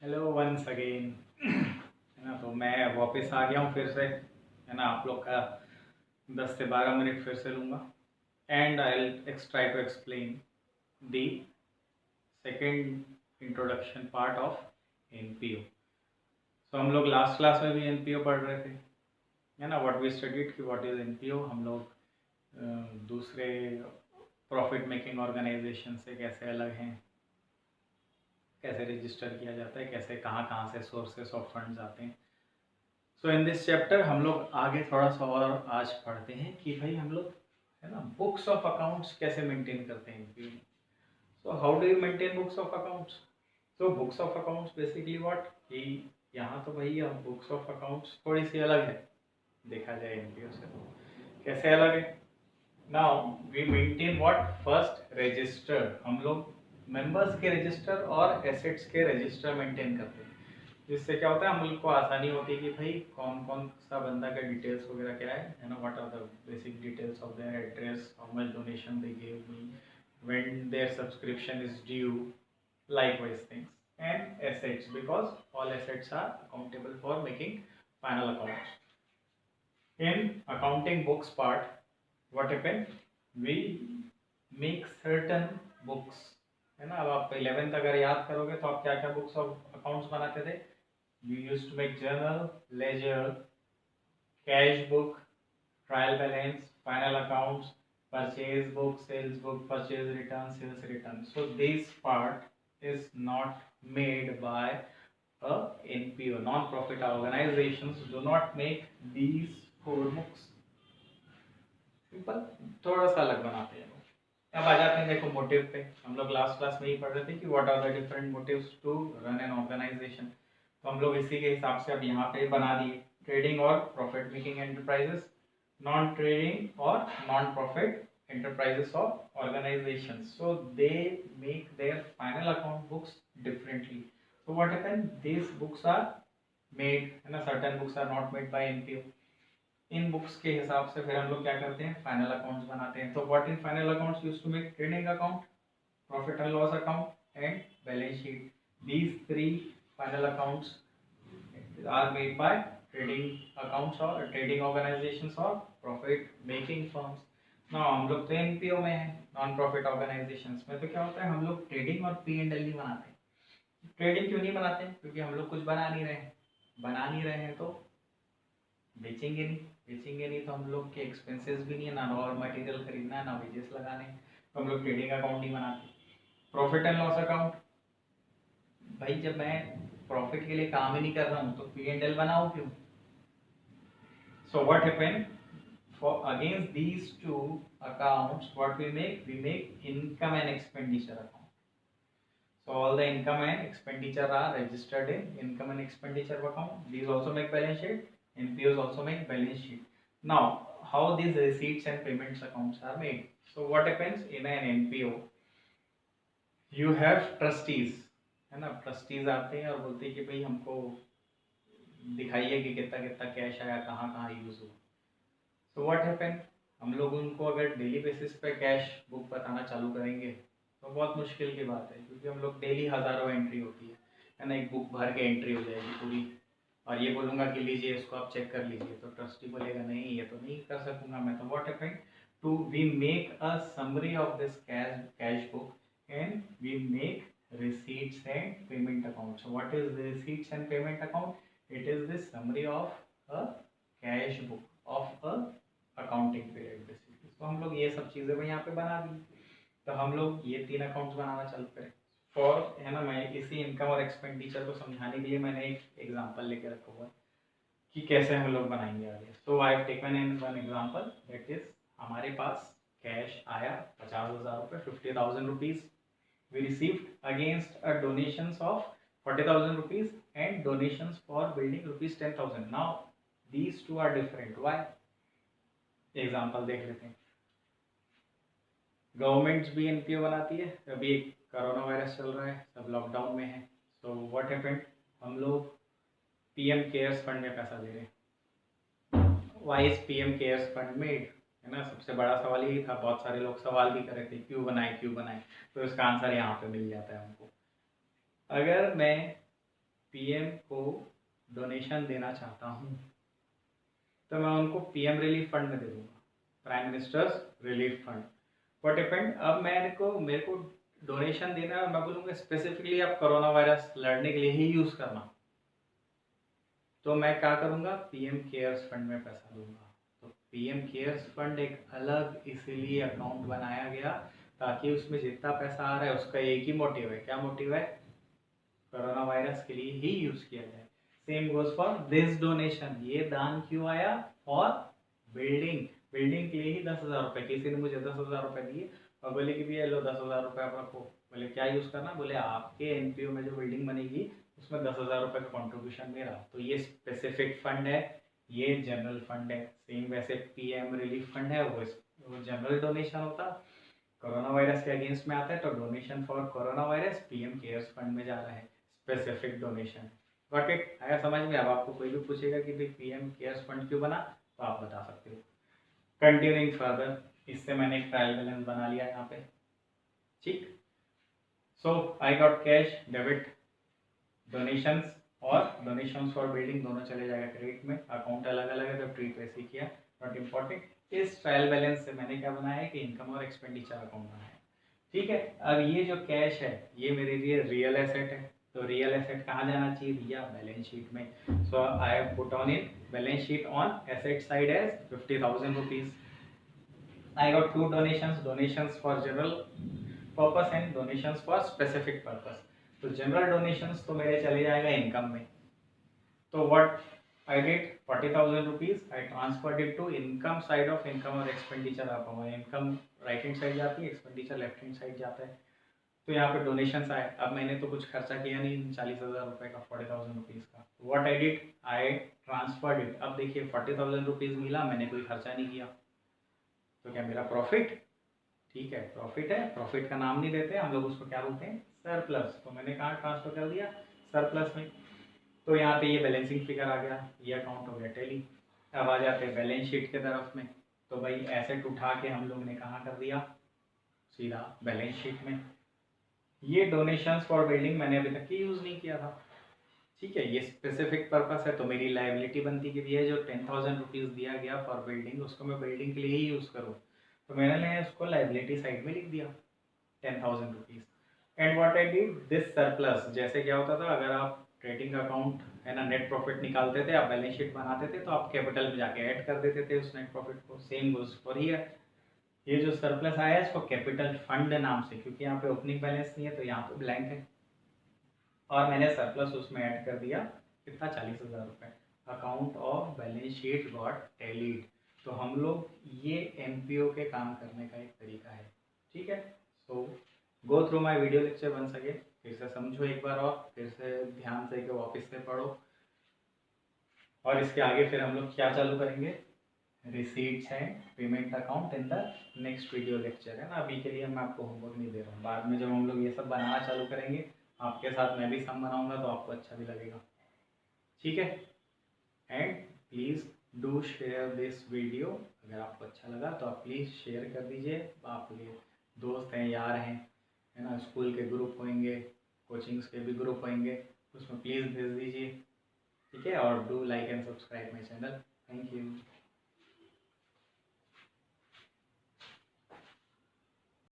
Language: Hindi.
Hello once again. है ना, तो मैं वापस आ गया हूँ फिर से। है ना, आप लोग का 10 से 12 मिनट फिर से लूँगा and I try to explain the second introduction part of NPO. So हम लोग लास्ट क्लास में भी एनपीओ पढ़ रहे थे। है ना, व्हाट वी स्टडीड कि व्हाट इज़ एनपीओ। हम लोग दूसरे प्रॉफिट मेकिंग ऑर्गेनाइजेशन से कैसे अलग हैं, कैसे रजिस्टर किया जाता है, कैसे कहाँ कहाँ से सोर्सेस ऑफ फंड्स आते हैं। सो इन दिस चैप्टर हम लोग आगे थोड़ा सा और आज पढ़ते हैं कि भाई हम लोग है ना बुक्स ऑफ अकाउंट्स कैसे मेंटेन करते हैं। So how do you maintain books of accounts. So books of accounts basically what कि यहाँ तो भैया बुक्स ऑफ अकाउंट्स थोड़ी सी अलग है देखा जाए एनपीओ से। तो कैसे अलग है। Now we maintain what first register. हम लोग मेंबर्स के रजिस्टर और एसेट्स के रजिस्टर मेंटेन करते हैं, जिससे क्या होता है हम लोग को आसानी होती है कि भाई कौन कौन सा बंदा का डिटेल्स वगैरह क्या है ना, what are the basic details of their address, how much donation they give me, when their subscription is due, likewise things, and assets because all assets are accountable for making final accounts. In accounting books part, what happen, we make certain books। है ना, अब आप 11th अगर याद करोगे तो आप क्या क्या बुक्स ऑफ अकाउंट्स बनाते थे। We used to make journal, ledger, cash book, trial balance, final accounts, purchase book, sales book, purchase return, sales return. So this part is not made by a NPO. Non-profit organizations do not make these 4 books. Simple, थोड़ा सा अलग बनाते हैं लोग। अब आ जाते हैं देखो मोटिव पे। हम लोग लास्ट क्लास में ही पढ़ रहे थे कि what are the different motives to run an organisation. तो हम लोग इसी के हिसाब से अब यहाँ पे बना दिए ट्रेडिंग और profit making enterprises, non trading और non profit enterprises or organizations, so they make their final account books differently. So what happens, these books are made and certain books are not made by NPO। In books के हिसाब से फिर हम लोग क्या करते हैं, फाइनल अकाउंट्स बनाते हैं। तो what in final accounts used to make trading account, profit and loss account and balance sheet. These 3 final accounts are made by trading accounts और ट्रेडिंग ऑर्गेनाइजेशंस और प्रॉफिट मेकिंग फर्म्स। ना हम लोग तो एनपीओ में है, नॉन प्रॉफिट ऑर्गेनाइजेशंस में। तो क्या होता है हम लोग ट्रेडिंग और पी एंड एल नहीं बनाते। ट्रेडिंग क्यों नहीं बनाते, क्योंकि हम लोग कुछ बना नहीं रहे हैं। बना नहीं रहे हैं तो बेचेंगे नहीं, बेचेंगे नहीं तो हम लोग के एक्सपेंसेस भी नहीं है, ना रॉ मटेरियल खरीदना है, ना वेजेस लगाने हैं। तो हम लोग ट्रेडिंग अकाउंट नहीं बनाते। प्रॉफिट एंड लॉस अकाउंट, भाई जब मैं प्रॉफिट के लिए काम ही नहीं कर रहा हूँ तो पी एंड एल बनाऊँ क्यों। So what happen, for against these two accounts what we make income and expenditure account। So all the income and expenditure are registered in income and expenditure account. These also make balance sheet, NPOs also make balance sheet. Now how these receipts and payments accounts are made। So what happens in an NPO, you have trustees। है ना, ट्रस्टीज आते हैं और बोलते हैं कि भाई हमको दिखाइए कि कितना कितना कैश आया, कहाँ कहाँ यूज हुआ। सो व्हाट हैपन, हम लोग उनको अगर डेली बेसिस पे कैश बुक बताना चालू करेंगे तो बहुत मुश्किल की बात है, क्योंकि हम लोग डेली हज़ारों एंट्री होती है ना, एक बुक भर के एंट्री हो जाएगी पूरी। और ये बोलूँगा कि लीजिए इसको आप चेक कर लीजिए, तो ट्रस्टी बोलेगा नहीं ये तो नहीं कर सकूँगा मैं। तो what happen, to we make a summary of this cash book and we make receipts and payment account। So what is receipts and payment account? It is the summary of a cash book of a accounting period basically. तो हम लोग ये सब चीज़ें भी यहाँ पे बना दी। तो हम लोग ये 3 अकाउंट्स बनाना चालू करें फॉर, है ना, मैं इसी इनकम और एक्सपेंडिचर को समझाने के लिए मैंने एक एग्जांपल लेके रखा हुआ है कि कैसे हम लोग बनाएंगे आगे। So I have taken in one example, that is हमारे पास कैश आया 50,000 रुपये, 50,000 rupees we received against a donations of 40,000 rupees and donations for building rupees 10,000। Now these two are different. Why, example देख लेते हैं। गवर्नमेंट्स भी एनपीओ बनाती है। अभी कोरोना वायरस चल रहा है, सब लॉकडाउन में है। सो व्हाट हैपेंड, हम लोग पीएम केयर्स फंड में पैसा दे रहे हैं। Why is PM cares fund made, है ना, सबसे बड़ा सवाल यही था। बहुत सारे लोग सवाल भी कर रहे थे क्यों बनाए क्यों बनाए, तो इसका आंसर यहाँ पे मिल जाता है हमको। अगर मैं पीएम को डोनेशन देना चाहता हूँ तो मैं उनको पीएम रिलीफ फंड में दे दूंगा, prime ministers relief fund. What depend, अब मेरे को डोनेशन देना है, मैं बोलूँगा स्पेसिफिकली आप कोरोना वायरस लड़ने के लिए ही यूज़ करना, तो मैं क्या करूँगा, पीएम केयर्स फंड में पैसा दूंगा। तो पीएम केयर्स फंड एक अलग इसीलिए अकाउंट बनाया गया ताकि उसमें जितना पैसा आ रहा है उसका एक ही मोटिव है, क्या मोटिव है, कोरोना वायरस के लिए ही यूज किया जाए। Same goes for this donation, ये दान क्यों आया, फॉर बिल्डिंग, बिल्डिंग के लिए ही 10,000 रुपये। किसी ने मुझे 10,000 रुपये दिए और बोले कि भैया लो 10,000 रुपये आप रखो। बोले क्या यूज़ करना, बोले आपके एनपीओ में जो बिल्डिंग बनेगी उसमें 10,000 रुपये का कॉन्ट्रीब्यूशन मेरा। तो ये स्पेसिफिक फंड है, ये जनरल फंड है। सेम वैसे पीएम रिलीफ फंड है, वो जनरल डोनेशन होता, कोरोना वायरस के अगेंस्ट में आता है तो donation for corona virus PM cares fund में जा रहा है, स्पेसिफिक डोनेशन। गॉट इट, आया समझ में। अब आपको कोई भी पूछेगा कि भाई पीएम केयर्स फंड क्यों बना तो आप बता सकते हो। कंटिन्यूइंग फर्दर, इससे मैंने एक ट्रायल बैलेंस बना लिया यहाँ पे, ठीक। So I got cash debit, donations और डोनेशंस फॉर बिल्डिंग दोनों चले जाएगा क्रेडिट में। अकाउंट अलग अलग है तो ट्रीट वैसे किया, नॉट इम्पॉर्टेंट। इस ट्रायल बैलेंस से मैंने क्या बनाया है कि इनकम और एक्सपेंडिचर अकाउंट बनाया है, ठीक है। अब ये जो कैश है ये मेरे लिए रियल एसेट है, तो रियल एसेट कहाँ जाना चाहिए भैया, बैलेंस शीट में। So I have put on in balance sheet on asset side as 50,000 rupees. I got two donations, donations for general purpose and donations for specific purpose. तो जनरल डोनेशंस तो मेरे चले जाएगा इनकम में, तो what I did, 40,000 rupees I transferred it to income side of income और एक्सपेंडिचर। आप हमारे इनकम राइट हैंड साइड जाती है, एक्सपेंडिचर लेफ्ट हैंड साइड जाता है। तो यहाँ पे डोनेशंस आए, अब मैंने तो कुछ खर्चा किया नहीं 40,000 रुपये का, 40,000 रुपीज़ का। What I did, I transferred it. अब देखिए 40,000 रुपीज़ मिला, मैंने कोई खर्चा नहीं किया, तो क्या मेरा प्रॉफिट, ठीक है प्रॉफिट है। प्रॉफिट का नाम नहीं देते हम लोग, उसको क्या बोलते हैं, सरप्लस। तो मैंने कहाँ ट्रांसफर कर दिया, सरप्लस में। तो यहाँ पे ये बैलेंसिंग फिगर आ गया, ये अकाउंट हो गया टैली। अब आ जाते हैं बैलेंस शीट के तरफ में, तो भाई एसेट उठा के हम लोग ने कहाँ कर दिया, सीधा बैलेंस शीट में। ये डोनेशंस फॉर बिल्डिंग मैंने अभी तक की यूज़ नहीं किया था, ठीक है, ये स्पेसिफिक पर्पस है। तो मेरी लाइबिलिटी बनती कि भैया जो 10,000 रुपीज़ दिया गया फॉर बिल्डिंग उसको मैं बिल्डिंग के लिए ही यूज़ करूँ, तो मैंने उसको लाइबिलिटी साइड में लिख दिया 10,000 rupees. And what I did, this surplus, जैसे क्या होता था अगर आप ट्रेडिंग अकाउंट है ना नेट प्रॉफिट निकालते थे, आप बैलेंस शीट बनाते थे तो आप कैपिटल में जाके ऐड कर देते थे उस नेट प्रॉफिट को। सेम गोज फॉर हियर, ये जो सरप्लस आया है इसको कैपिटल फंड नाम से, क्योंकि यहाँ पे ओपनिंग बैलेंस नहीं है तो यहाँ पे ब्लैंक है, और मैंने सरप्लस उसमें ऐड कर दिया कितना, 40,000 रुपये। Account of balance sheet got tallied. तो हम लोग ये एमपीओ के काम करने का एक तरीका है, ठीक है। So go through my video lecture one again, फिर से समझो एक बार और फिर से ध्यान से कि वापस से पढ़ो। और इसके आगे फिर हम लोग क्या चालू करेंगे, receipts and payment account in the next video lecture, है ना। अभी के लिए मैं आपको होमवर्क नहीं दे रहा हूँ, बाद में जब हम लोग ये सब बनाना चालू करेंगे आपके साथ मैं भी सम बनाऊंगा तो आपको अच्छा भी लगेगा, ठीक है। And please do share this video, अगर आपको अच्छा लगा तो आप प्लीज़ शेयर कर दीजिए। आपके दोस्त हैं, यार हैं, है ना, स्कूल के ग्रुप होंगे, कोचिंग्स के भी ग्रुप होंगे, उसमें प्लीज़ भेज दीजिए, ठीक है। और do like and subscribe my channel, thank you.